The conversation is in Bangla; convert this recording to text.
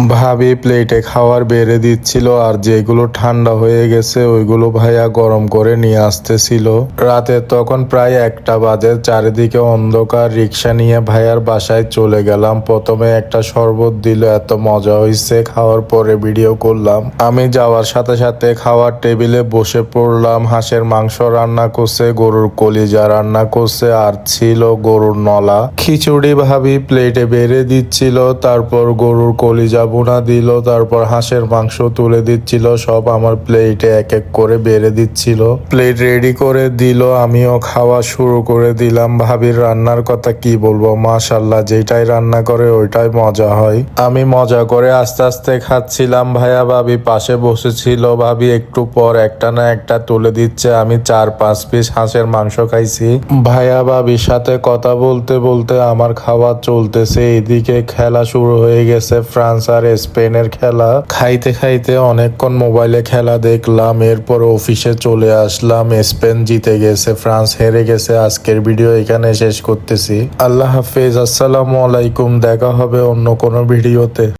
ভাবি প্লেটে খাবার বেড়ে দিচ্ছিল আর যেগুলো ঠান্ডা হয়ে গেছে ওইগুলো ভাইয়া গরম করে নিয়ে আসতেছিল। রাতে তখন প্রায় 1টা বাজে, চারিদিকে অন্ধকার। রিক্সা নিয়ে ভাইয়ার বাসায় চলে গেলাম। প্রথমে একটা শরবত দিল, এত মজা হয়েছে। খাওয়ার পরে ভিডিও করলাম। আমি যাওয়ার সাথে সাথে খাওয়ার টেবিলে বসে পড়লাম। হাঁসের মাংস রান্না করছে, গরুর কলিজা রান্না করছে, আর ছিল গরুর নলা। খিচুড়ি ভাবি প্লেটে বেড়ে দিচ্ছিল, তারপর গরুর কলিজা বোনা দিল, তারপর হাঁসের মাংস তুলে দিচ্ছিল। সব আমার প্লেটে এক এক করে বেড়ে দিচ্ছিল। প্লেট রেডি করে দিল, আমিও খাওয়া শুরু করে দিলাম। ভাবির রান্নার কথা কি বলবো, মাশাল্লাহ, যেটাই রান্না করে ওইটাই মজা হয়। আমি মজা করে আস্তে আস্তে খাচ্ছিলাম। ভাইয়া ভাবি পাশে বসেছিল। ভাবি একটু পর একটা না একটা তুলে দিচ্ছে। আমি 4-5 পিস হাঁসের মাংস খাইছি। ভাইয়া ভাবির সাথে কথা বলতে বলতে আমার খাওয়া চলতেছে। এদিকে খেলা শুরু হয়ে গেছে, ফ্রান্স আর স্পেনের খেলা। খাইতে খাইতে অনেকক্ষণ মোবাইলে খেলা দেখলাম। এরপর অফিসে চলে আসলাম। স্পেন জিতে গেছে, ফ্রান্স হেরে গেছে। আজকের ভিডিও এখানে শেষ করতেছি। আল্লাহ হাফেজ, আসসালামু আলাইকুম। দেখা হবে অন্য কোনো ভিডিওতে।